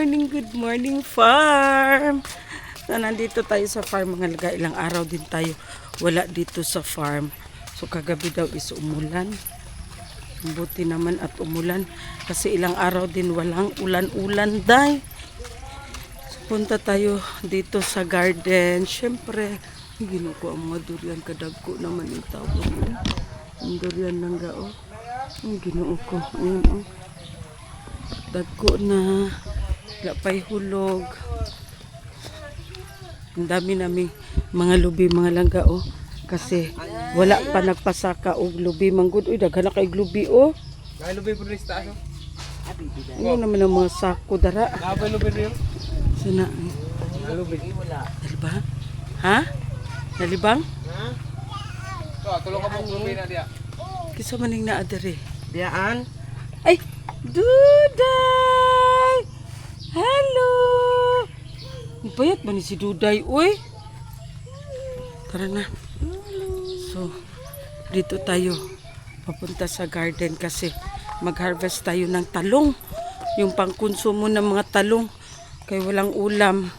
good morning farm. So, nandito tayo sa farm mga laga. Ilang araw din tayo wala dito sa farm. So kagabi daw is umulan. Buti naman at umulan kasi ilang araw din walang ulan-ulan day. So, punta tayo dito sa garden. Syempre, ginuko ang mga durian, kadagko naman yung tawag mo. Ang durian ng gao. Ang ginuo ko. Ayun, oh. Dagko na. Lapay hulog. Ang dami namin mga lubi, mga langga, oh. Kasi wala pa nagpasaka og lubi manggod. Uy, daghan na kay lubi, oh. Kay lubi po rin sa taas, oh. Ano naman ang mga sako dara. Nakapay lubi rin, oh. Sana. Lubi. Nalibang? Ha? Nalibang? Ha? So, tulong ka mo lubi na diya. Kisa maning naa dere. Diyaan? Ay, Duday! Hello! Bayat ba ni si Duday, uy? Tara na. So, dito tayo papunta sa garden kasi mag-harvest tayo ng talong. Yung pangkonsumo ng mga talong. Kaya walang ulam.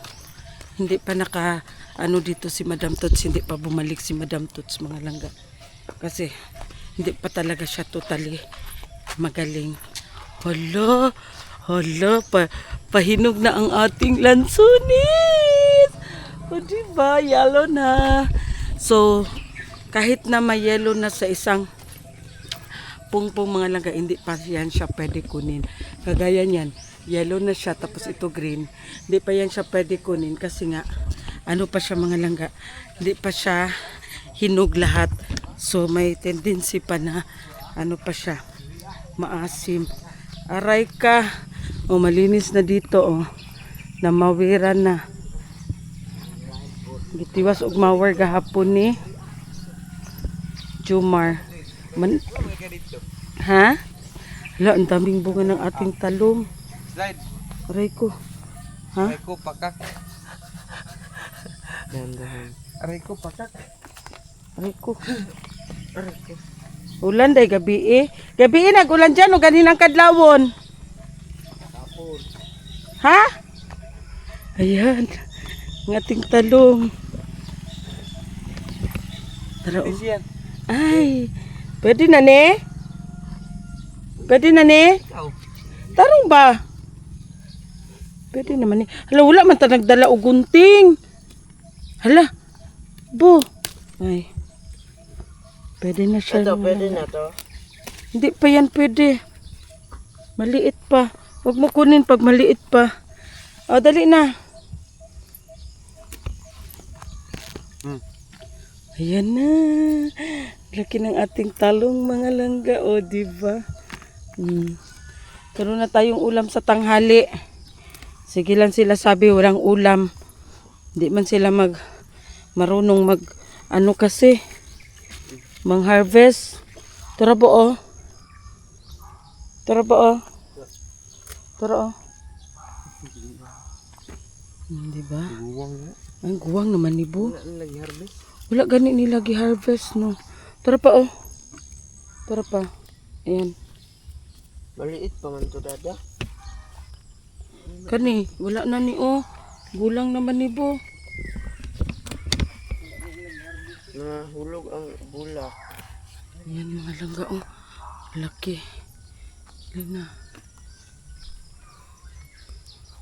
Hindi pa dito si Madam Tots. Hindi pa bumalik si Madam Tots, mga langga. Kasi hindi pa talaga siya totally magaling. Hala, pahinog na ang ating lansunis. O diba, yellow na. So, kahit na may yellow na sa isang pungpong mga langga, hindi pa yan siya pwede kunin. Kagaya niyan, yellow na siya, tapos ito green. Hindi pa yan siya pwede kunin kasi nga, ano pa siya mga langga, hindi pa siya hinog lahat. So, may tendency pa na, ano pa siya, maasim. Aray ka. O, malinis na dito, o. Namawiran na. Gitiwas og mawar gahapon ni Jumar. Ha? Hala, ang daming bunga ng ating talong. Slide. Aray ko. Ha? Aray ko, pakak. Aray ko, pakak. Aray ko. Aray ko. Ulan day gabi eh. Gabi eh nag-ulan dyan o ganinang kadlawon. Ha? Ayan. Ang ating talong. Tara o. Ay. Pwede na ne? Pwede na ne? Tarong ba? Pwede naman ne. Hala, wala man ta nagdala o gunting. Hala. Bo. Ay. Pwede na siya. Ito, pwede na to. Hindi pa yan pwede. Maliit pa. Huwag mo kunin pag maliit pa. O, dali na. Ayan na. Laki ng ating talong mga langga. O, diba? Karoon na tayong ulam sa tanghali. Sige lang sila sabi, walang ulam. Hindi man sila marunong ano kasi. Mang-harvest. Tara ba oh? Tara ba oh? Tara oh. Diba? Guwang na. Ang guwang naman ni Bu. Wala lagi harvest. Wala gani nila gi-harvest no. Tara pa oh. Tara pa. Ayan. Maliit pa man to dada. Kani, wala na ni oh. Gulang naman ni Bu. Nahulog ang bulak. Ayan mga langga oh. Laki. Ayan na.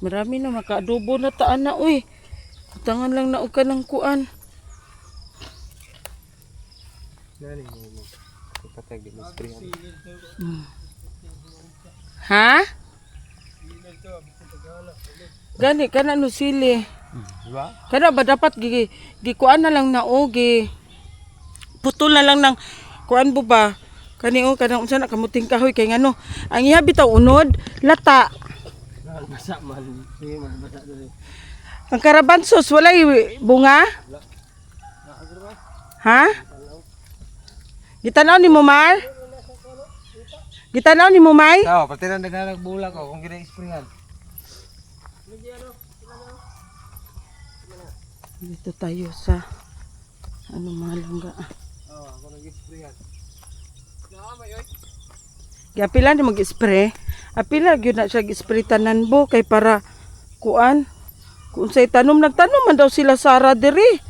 Marami na maka-adobo na taan na uy. Tangan lang na ka ng kuan. Nani mo. Ipatag di mo sprayan. Ha? Gani kana no sili. Diba? Kana ba dapat kuan na lang na o putol na lang ng kuan bo ba? Kani o kanang unsa na kamuting kahoy kay ngano. Ang iya bitaw unod lata. Basa man. Sige man basa dali. Ang karabansos walay bunga? Ha? Gitanaw ni mo Mar? Gitanaw ni mo May? Tao, pati na naghanap bulak ko kung gina-sprayan. Dito tayo sa ano mga langga. Ako nag-sprayan. Kaya pila na mag-spray. Apila gyud na siya gi-spray tanan bo kay para kuan. Kung sa'y tanom, nagtanom man daw sila Sara diri.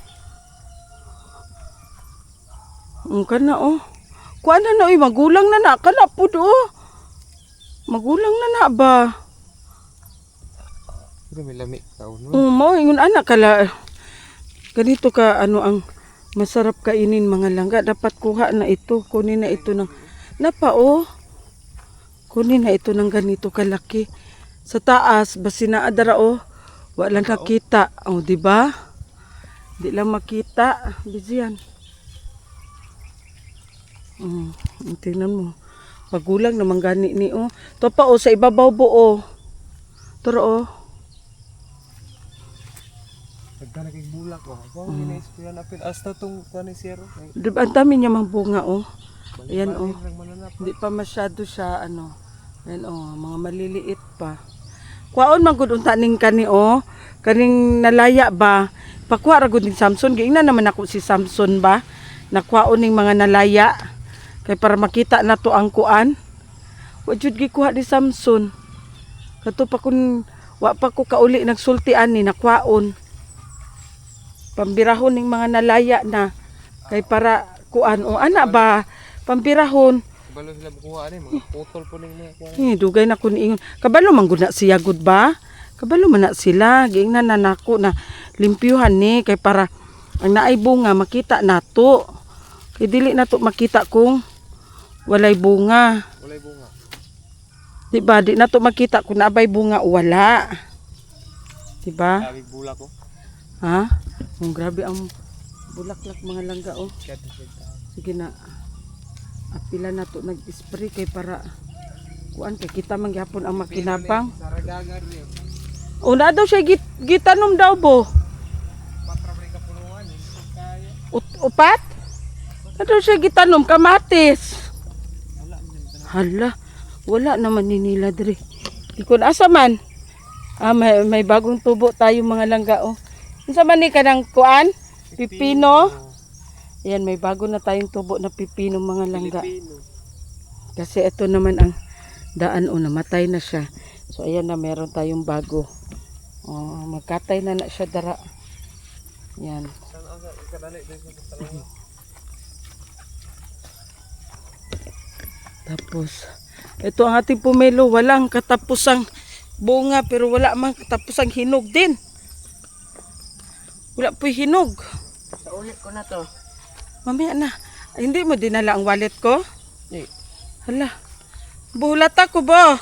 Kana oh. Kuan na oy, magulang na kana pud oh. Magulang na ba? Pero may lami ka no. Mao ingon anak kala. Ganito ka ano ang masarap kainin mga langga. Dapat kuha na ito. Kunin na ito ng napa oh. Kunin na ito ng ganito kalaki. Sa taas basi naa dara oh. Wala nakita. Oh, di ba? Di lang makita. Bizian. Tingnan mo. Pagulang naman gani ni oh. To pa oh sa ibabaw buo. Tara oh. Nagkana kay bulak ko. Ako gina-sprayan apil hasta tong kanay zero. Di ba ang dami niya mang bunga oh. Ayan oh. Mananap. Hindi pa masyado siya ano. Ayan oh, mga maliliit pa. Kuwaon man gud unta ning kani oh. Kaning nalaya ba? Pakuha ra gud ni Samson. Giingnan naman ako si Samson ba? Nakuhaon ning mga nalaya. Kay para makita na to ang kuan. Wa jud gikuha ni Samson. Kato pa kun wa pa ko kauli nagsultian ni nakuhaon. Pambirahon ning mga nalaya na. Kay para kuan o ana ba? Pambirahon. Kabalo sila bukuha ni mga putol po ning mga kuha. Dugay na kun ingon. Kabalo man gud na siya gud ba? Kabalo man na sila. Giingnan na nako na limpyuhan ni kay para ang naay bunga makita nato. Kay dili nato makita kung walay bunga. Walay bunga. Di ba? Di nato makita kung naabay bunga o wala. Di ba? Sabi bulak ko. Ha? Grabe ang bulaklak mga langga oh. Sige na. Apila na to nag-spray kay para kuan kay kita man gyapon ang makinabang. Saragagar niyo. O na daw siya gitanom daw bo. Paprabay ka punuan kaya. Upat? Na daw siya gitanom kamatis. Hala, wala naman ni nila diri. Di ko na asa man. May bagong tubo tayo mga langga oh. Unsa man ni kanang kuan? Pipino. Ayan, may bago na tayong tubo na pipino mga langga. Kasi ito naman ang daan o namatay na siya. So ayan na meron tayong bago. Oh, magkatay na siya dara. Yan. Tapos ito ang ating pomelo, walang katapusang bunga pero wala mang katapusang hinog din. Wala po'y hinog. Sa ulit ko na to. Mamaya na. Ay, hindi mo dinala ang wallet ko? Di. Hala. Buhulat ako ba?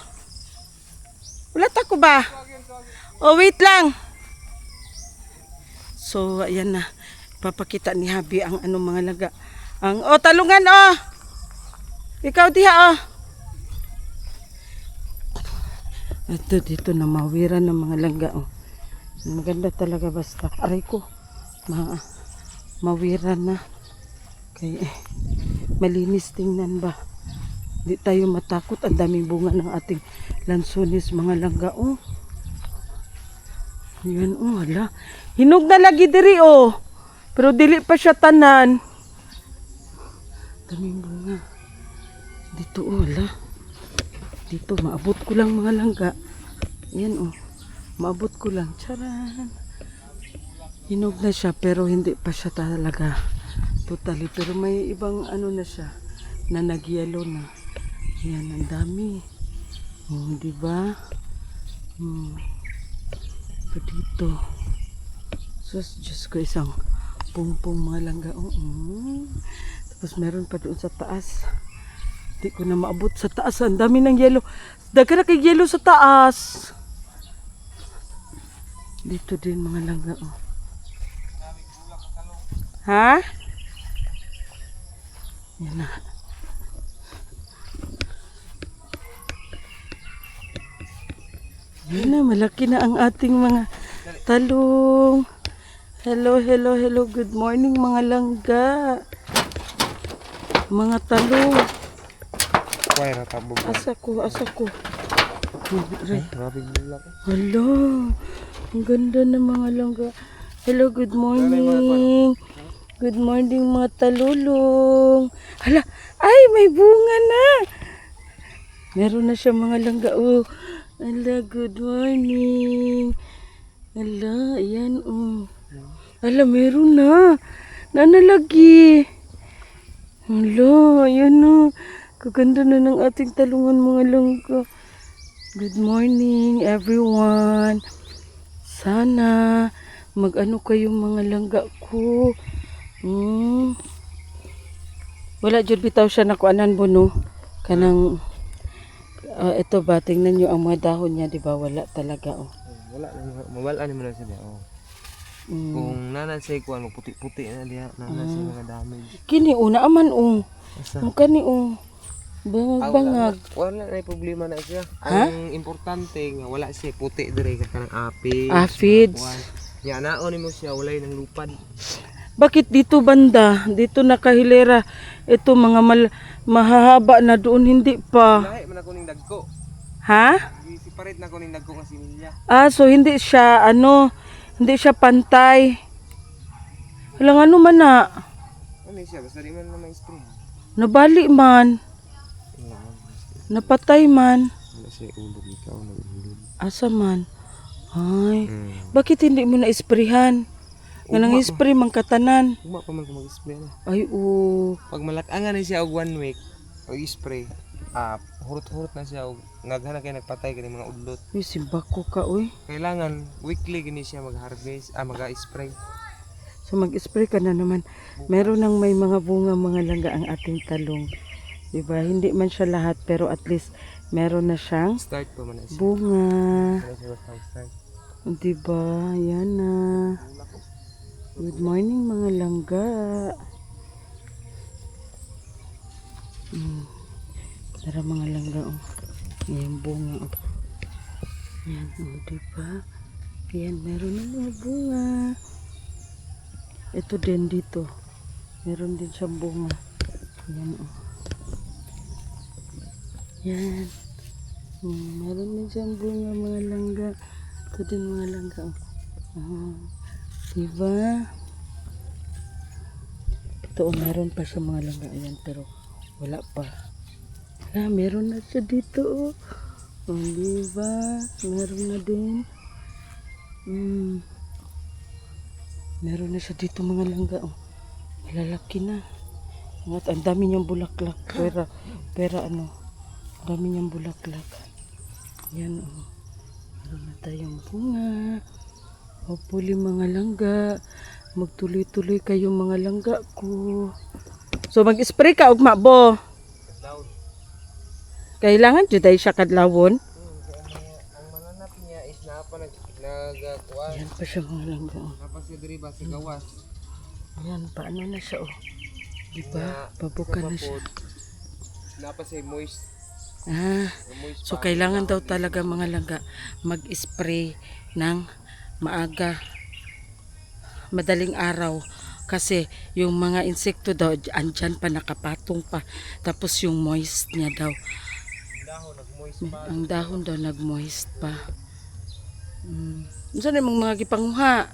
Hulat ako ba? Oh, wait lang. So, ayan na. Papakita ni Habi ang anong mga laga. Ang, oh, talungan, oh. Ikaw diha, oh. Ito, dito na mawiran ng mga langga, oh. Maganda talaga basta. Aray ko. Mawiran na. Kaya malinis tingnan ba. Di tayo matakot. Ang daming bunga ng ating lansones mga langga. Oh. Yan oh. Hala. Hinog na lagi diri oh. Pero dili pa siya tanan. Daming bunga. Dito oh. Hala. Dito maabot ko lang mga langga. Yan oh. Maabot ko lang. Charan. Hinog na siya pero hindi pa siya talaga totally. Pero may ibang ano na siya na nagyelo na. Yan, ang dami. Oh, diba? Dito. So, Diyos ko, isang pungpong mga langga. Tapos meron pa doon sa taas. Hindi ko na maabot sa taas. Ang dami ng yelo. Daga na kay yelo sa taas. Dito din mga langga. Oh. Ha? Yan na. Yan na, malaki na ang ating mga talong. Hello, hello, hello. Good morning mga langga. Mga talong. Kuya tabo. Asa ko. Grabe bulak. Hello. Ang ganda ng mga langga. Hello, good morning. Good morning mga talulong. Hala, ay may bunga na. Meron na siya mga langga. Oh, hala, good morning. Ala, ayan oh. Ala, meron na. Nanalagi. Ala, ayan oh. Kaganda na ng ating talungan mga langga. Good morning everyone. Sana mag-ano kayong mga langga ko. Wala jud bitaw siya nakuanan mo no. Kanang ito ba tingnan niyo ang mga dahon niya, di ba? Wala talaga oh. Mawala ni mo na siya. Oh. Kung nana siya kuan mo puti-puti na diha, nana siya mga damage. Kini una aman oh. Asa? Ang kani oh. Bangag-bangag. Wala na problema na siya. Ha? Ang importante nga wala siya puti dire ka kanang apis. Aphids. Ya naon mo siya walay nang lupad. Bakit dito banda? Dito nakahilera. Ito mga mahahaba na doon hindi pa. Lahi man ako ning dagko. Ha? Separate na ko ning dagko nga similya. Ah, so hindi siya hindi siya pantay. Walang ano man na. Ano siya basta di man na ma-spray. Nabali man. Napatay man. Wala siya ulo ikaw na ulo. Asa man? Ay, bakit hindi mo na-isprehan? Nga nang spray mang katanan. Uma pa man ko mag-spray na. Ay, oo. Pag malakangan na siya og 1 week o spray, hurot-hurot na siya og ngaghan kay nagpatay kani mga udlot. Uy, simbako ka, uy. Kailangan weekly gini siya mag-harvest, mag-spray. So mag-spray ka na naman. Meron nang may mga bunga, mga langga ang ating talong. Diba? Hindi man siya lahat pero at least meron na siyang Start pa man na siya. bunga. Wala siya start. Diba? Yan na. Good morning mga langga. Tara mga langga. Oh. Yan bunga. Oh. Yan. Oh, diba? Yan. Meron na mga bunga. Ito din dito. Meron din siyang bunga. Yan. Oh. Yan. Meron din siyang bunga mga langga. Ito din mga langga. Oh. Diba? Ito meron pa siya mga langga. Ayan, pero wala pa. Meron na siya dito. Oh, diba? Meron na din. Meron na siya dito mga langga. Oh. Malalaki na. At ang dami niyang bulaklak. Pera ano. Ang dami niyang bulaklak. Yan oh. Meron na tayong bunga. Hopefully mga langga. Magtuloy-tuloy kayong mga langga ko. So mag-spray ka ugma bo. Kailangan jud ay siya kadlawon. Ang mananap niya is napa nagkuan. Yan pa siya mga langga. Oh. Napa siya diri ba sa gawas. Yan, paano na siya oh. Diba? Pabukan na siya. Napa siya moist. So kailangan daw talaga mga langga mag-spray ng maaga, madaling araw, kasi yung mga insekto daw andyan pa, nakapatong pa, tapos yung moist niya daw, ang dahon daw nag-moist pa. Saan yung mga gipanguha?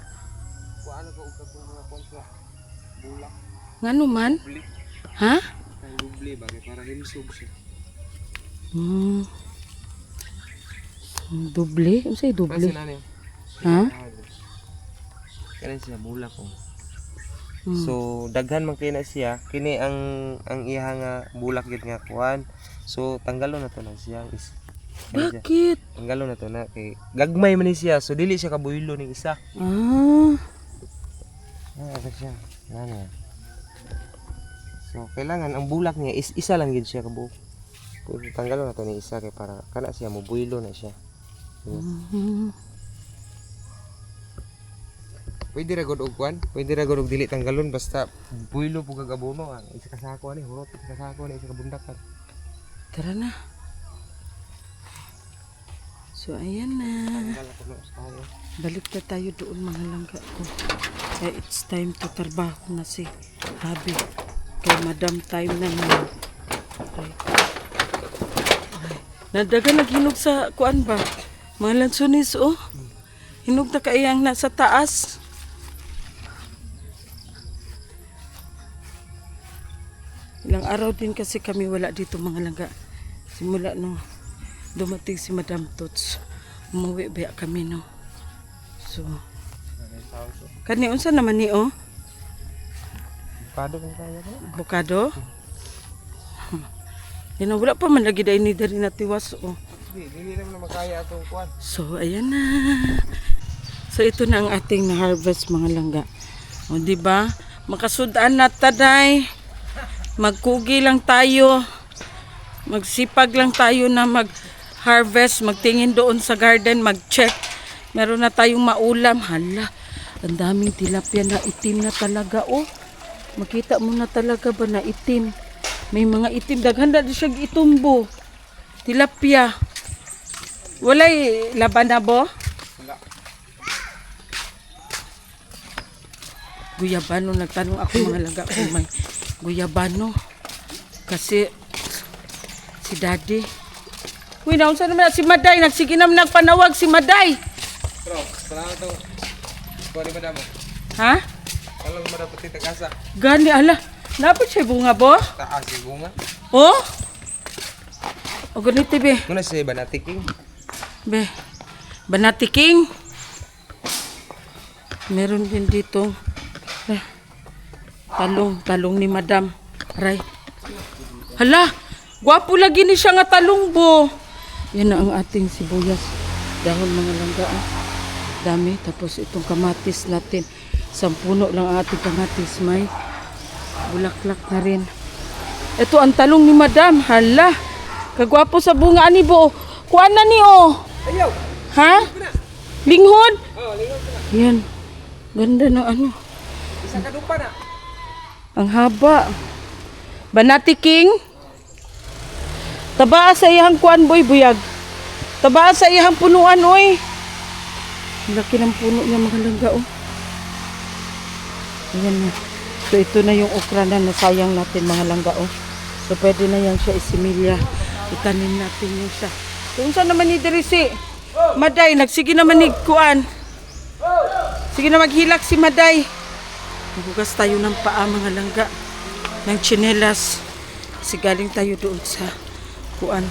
Kuan ko ug mga kontra. Bulak. Ngano man? Ha? Ang dubli ba para himsog siya. Doble? Ano sa'yo doble? Kasi nani. Ha? Kaya siya bulak ko. So daghan man kay na siya, kini ang iya nga bulak gid nga kuan. So tanggalon na to na siya is. Bakit? Tanggalon na to na kay gagmay man ni siya, so dili siya kabuylo ning isa. Ito siya. Nani. So kailangan ang bulak niya is isa lang gid siya kabuok. Tanggalon na to ni isa kay para kana siya mobuylo na siya. Pwede ra gud og kwan, pwede ra gud og dili tanggalon basta buylo pug kagabono ang isa ka sako ani, hurot isa ka sako ani, isa ka bundakan. Tara na. So ayan na. Tanggal ako no sa tayo. Balik na tayo doon mga langga ko. It's time to trabaho na si Habi. Kay madam time na naman. Nadaga naghinog sa kuan ba? Mga lansunis oh. Hinog na kaiyang nasa taas. Ilang araw din kasi kami wala dito mga langga. Simula no dumating si Madam Tots. Umuwi ba kami no. So, kani unsa naman ni oh? Pado kung kaya ba? Avocado? Yan na, wala pa man lagi dahil ni dari natiwas oh. Hindi naman makaya itong kuwan. So, ayan na. So, ito na ang ating na-harvest mga langga. O, di ba? Makasudaan na taday. Magkugi lang tayo. Magsipag lang tayo na mag-harvest. Magtingin doon sa garden, mag-check. Meron na tayong maulam. Hala, ang daming tilapia na itim na talaga. Oh, makita mo na talaga ba na itim? May mga itim. Daghan na siya itumbo. Tilapia. Walay laban na bo? Guyabano, nagtanong ako mga langga kung may guyabano. Kasi si daddy. Uy, naunsa naman na si Maday. Nagsige naman nagpanawag si Maday. Bro, salamat itong kuwan ba mo? Ha? Alam mo dapat itagasa. Gani, ala. Napit siya bunga bo? Taas yung bunga. Oh? O ganito be. Muna siya banatiking. Be. Banati King. Meron din dito. Talong ni Madam. Aray. Hala, gwapo lagi ni siya nga talong bo. Yan na ang ating sibuyas. Dahon mga langga. Dami. Tapos itong kamatis natin. Sampuno lang ang ating kamatis. May bulaklak na rin. Ito ang talong ni Madam. Hala, kagwapo sa bunga ani bo. Kuan na ni oh. Ayaw! Ha? Linghod? Oh, lingaw ko na. Yan. Ganda ng ano. Isa ka dupa na. Ang haba. Banati King. Tabaa sa iyang kuan boy buyag. Tabaa sa iyang punuan oy. Laki ng puno niya mga langga oh. Ayan na. So ito na yung okra na nasayang natin mga langga oh. So pwede na yan siya isimilya. Itanim natin yung siya. Kung saan naman ni Derisi? Maday, nagsige naman ni kuan. Sige na maghilak si Maday. Maghugas tayo ng paa mga langga. Ng tsinelas. Kasi galing tayo doon sa kuan.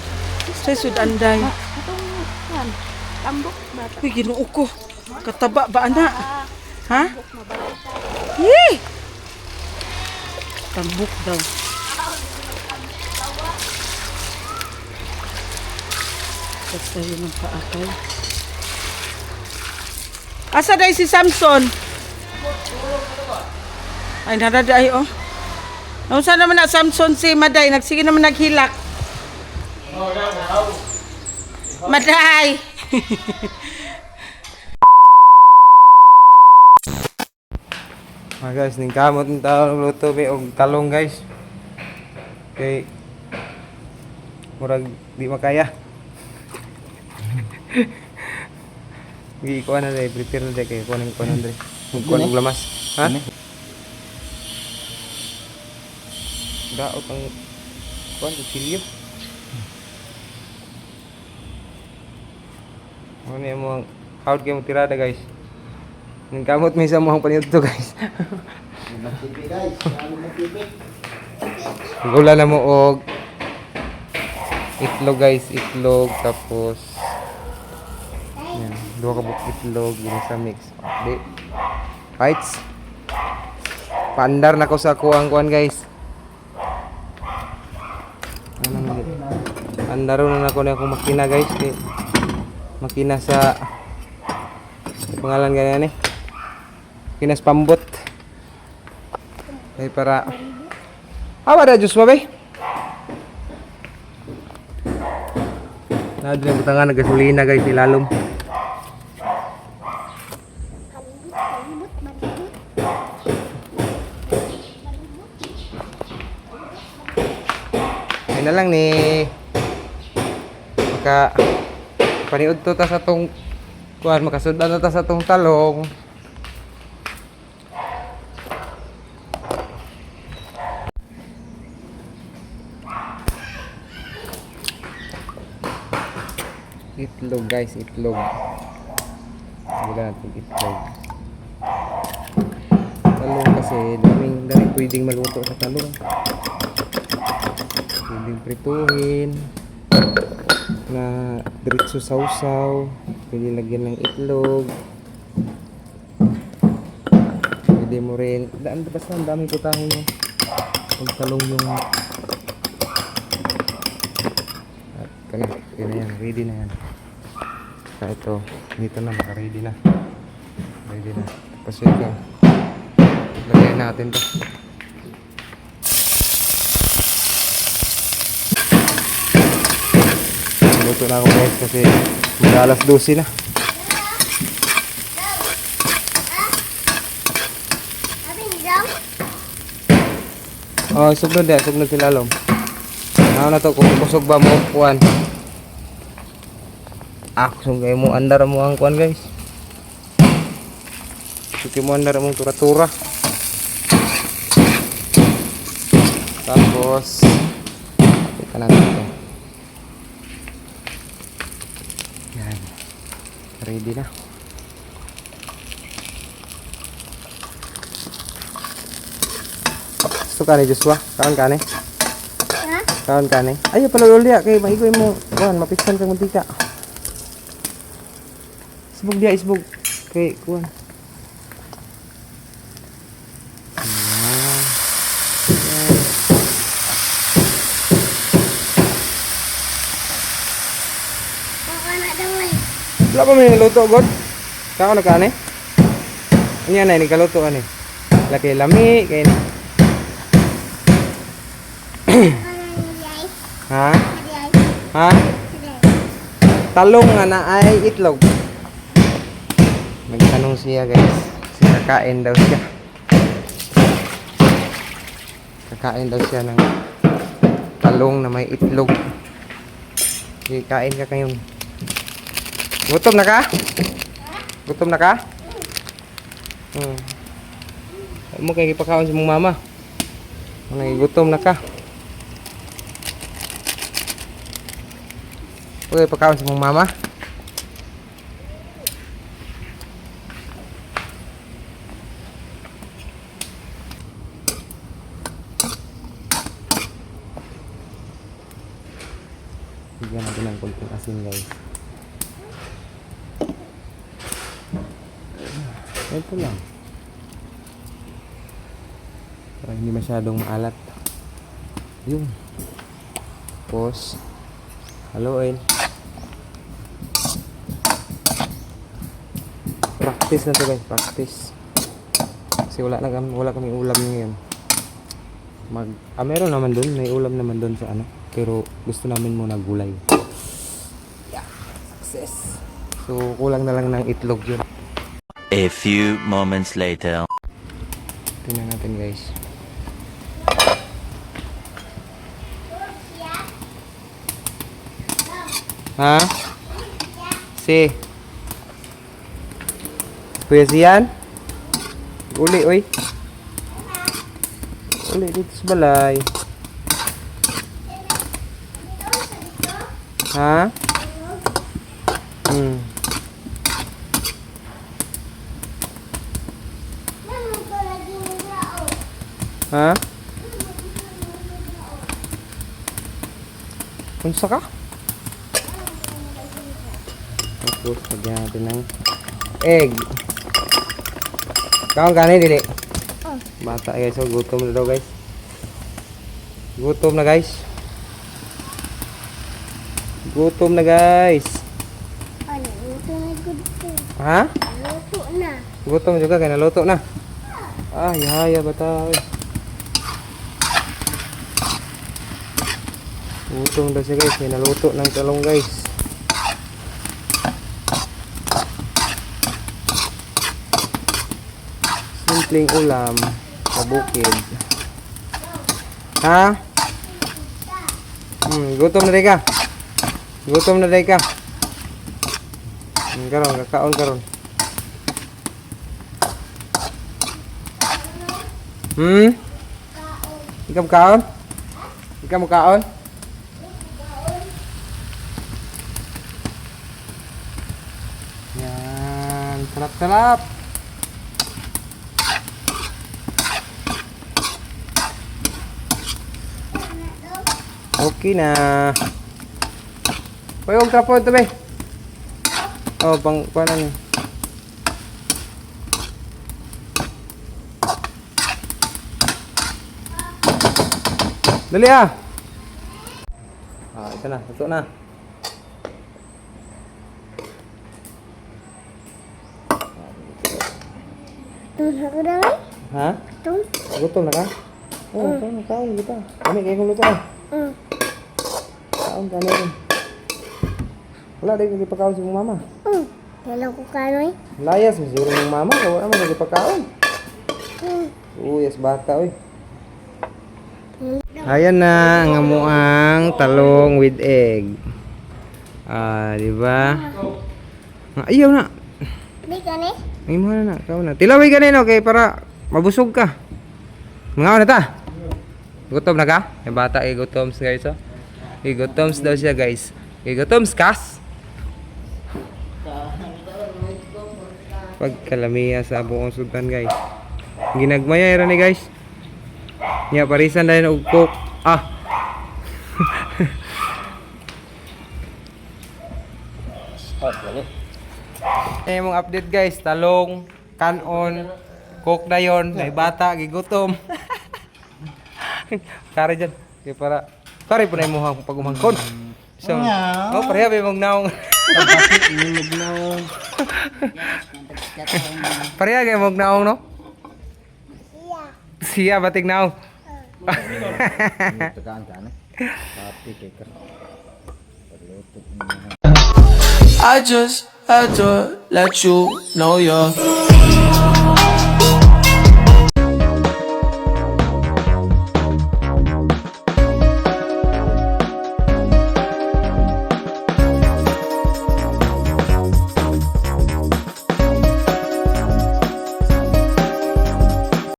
Sa Sudanday. Tambok ba? Uy, ginoo ko. Kataba ba anak? Ha? Yee! Tambok daw. Tapos tayo ng paakay. Asa dahi si Samson? Ay, naraday oh. Nausa naman na Samson si Maday. Nagsige naman naghilak. Maday! Guys, ning kamot ng tao luto may og talong guys. Kay murag di makaya. Gi ko na dai prepare na dai kay kunin ko na dai. Kunin og lamas. Ha? Daot ang kuan silip. Ano mo ang hard kay mo tirada guys. Ning kamot may sa mo panit to guys. Gula na mo og itlog guys, itlog tapos yan, duha ka buk itlog yun sa mix. Di. Bites. Paandar na ko sa kuang kuan guys. Andaro na ako na akong makina guys. Makina sa pangalan ganyan eh. Kinas pambot. Ay para awa da Diyos ba bay? Nadali ang butangan nagasolina guys ilalom. Ay na lang ni maka paniud to ta sa tong kuan makasudan na ta sa tong talong. Itlog guys, itlog. Wala natin itlog. Talong kasi daming pwedeng maluto sa talong. Pwedeng prituhin na diretso sausaw. Pwede lagyan ng itlog. Pwede mo rin. Basta ang daming putahe mo. Pagtalong yung... At kana, yun na yan. Ready na yan. Saka ito, dito na, naka-ready na. Ready na. Tapos ito, lagyan natin to. Luto na ako guys kasi mag-alas 12 na. Oh, sugnod yan. Sugnod sila alom. Ano na to, kung kusog ba mo, kuwan. Kusog kayo mo, andar mo ang kuwan guys. Suki mo andar mong tura-tura. Tapos, kita natin ito. Yan. Ready na. Gusto ka ni Joshua? Kaon ka ni? Ha? Kaon ka ni? Ayaw pala ulit kay mahigoy mo. Kuhan, mapiksan kang mantika. Isbog dia, isbog. Kay, kuhan. Wala pa may niluto, God? Kaon na ka ni? Ano yan na, nikaluto ka ni? Laki lami, kay ha? Ha? Talong nga na ay itlog. Nagtanong siya guys. Kasi kakain daw siya. Kakain daw siya ng talong na may itlog. Sige, kain ka kayong. Gutom na ka? Gutom na ka? Mo kayo ipakaon sa mong mama. Gutom na ka. Okay, pagkaon sa mong mama. Bigyan natin ng konting asin guys. Ito lang. Para hindi masyadong maalat. Yun. Tapos, haluin. Practice na to guys, practice. Kasi wala kami ulam ngayon. Meron naman doon, may ulam naman doon sa ano. Pero gusto namin muna gulay. Yeah, success. So kulang na lang ng itlog yun. A few moments later. Tingnan natin guys. Ha? Si Kuya Sian? Uli, oy. Uli dito sa balay. Ha? Ha? Unsa ka? Tapos, lagyan natin ng egg. Kaon ka na, dili? Bata guys, so gutom na daw guys. Gutom na guys. Gutom na guys. Ha? Luto na. Gutom juga kaya naluto na. Yaya bata. Gutom daw siya guys, kaya naluto ng talong guys. Simpleng ulam sa bukid. Ha? Gutom na rin ka. Gutom na rin ka. Karon, kakaon karon. Ikaw mo kaon? Ikaw mo kaon? Yan, sarap-sarap. Okay na. Hoy, huwag trapon ito, be. Oh, pang, paano niyo? Dali ah. Ah, ito na, ito na. Ha? Gutom na ka? Oo, kaon kita. Kami kayo kong luto ah. Kaon ka na rin. Wala, di ka ipakaon sa mong mama. Kailan ko kanoy? Layas, siguro mong mama. Wala naman ipakaon. Yes, bata, oy. Ayan na ang amuang talong with egg. Ah, di ba? Ayaw na. Di ka ni? Ay mo na, kaon na. Tilaway ka nino kay para mabusog ka. Mga na ta. Gutom na ka? Yung bata gutoms guys, oh. Gutoms daw siya, guys. Gutoms kas. Pagkalamiya sa buong sultan, guys. Ginagmaya era ni guys. Nya parisan dahil og coke. Ah. Eh mong update guys, talong, kanon, coke na yon, may bata gigutom. Kare dyan, kaya para kare po na yung muhang pagumangkon. So, pareha ba yung magnaong? Pareha kayo magnaong, no? Siya batik naong. I just had to let you know you're